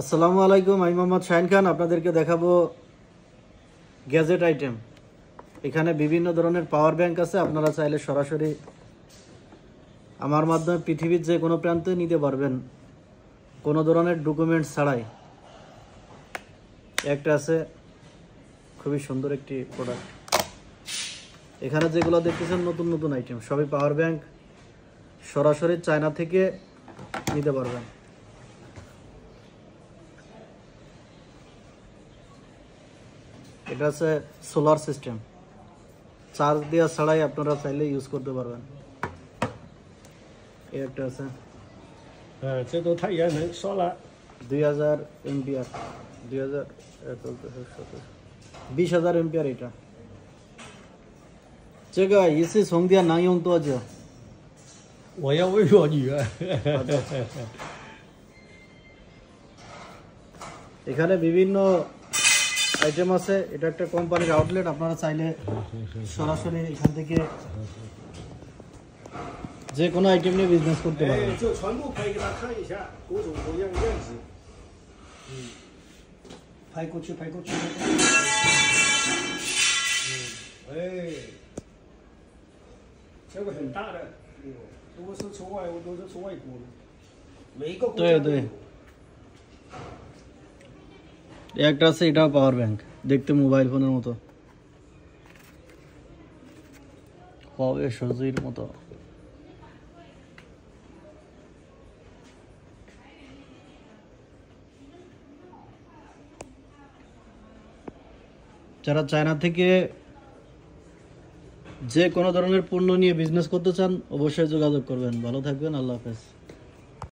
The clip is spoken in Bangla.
আসসালামু আলাইকুম, আমি মোহাম্মদ শাহিন খান। আপনাদেরকে দেখাবো গ্যাজেট আইটেম। এখানে বিভিন্ন ধরনের পাওয়ার ব্যাংক আছে। আপনারা চাইলে সরাসরি আমার মাধ্যমে পৃথিবীর যে কোনো প্রান্তে নিতে পারবেন, কোনো ধরনের ডকুমেন্টস ছাড়াই। একটা আছে খুবই সুন্দর একটি প্রোডাক্ট। এখানে যেগুলো দেখতেছেন নতুন নতুন আইটেম, সবই পাওয়ার ব্যাংক, সরাসরি চায়না থেকে নিতে পারবেন। এটা আছে সোলার সিস্টেম, চার্জ দেওয়া ছাড়াই আপনারা চাইলে ইউজ করতে পারবেন। এই একটা আছে, 这都太阳能烧了。 2000 এম্পিয়ার, 20,000 এম্পিয়ার। এটা 这个一次充电能用多久？我要问我女儿。 এখানে বিভিন্ন আইটেম আছে। এটা একটা কোম্পানির আউটলেট, আপনারা চাইলে সরাসরি এখান থেকে যে কোনো আইটেম নিয়ে বিজনেস করতে পারবেন।这全部拍给他看一下，各种各样的样子。拍过去，拍过去。这个很大的，如果是出外，我都是出外国的，每一个国家都有。 একটা আছে, এটাও পাওয়ার ব্যাংক, দেখতে মোবাইল ফোনের মতো, হবে সজির মতো। যারা চায়না থেকে যে কোনো ধরনের পণ্য নিয়ে বিজনেস করতে চান অবশ্যই যোগাযোগ করবেন। ভালো থাকবেন, আল্লাহ হাফেজ।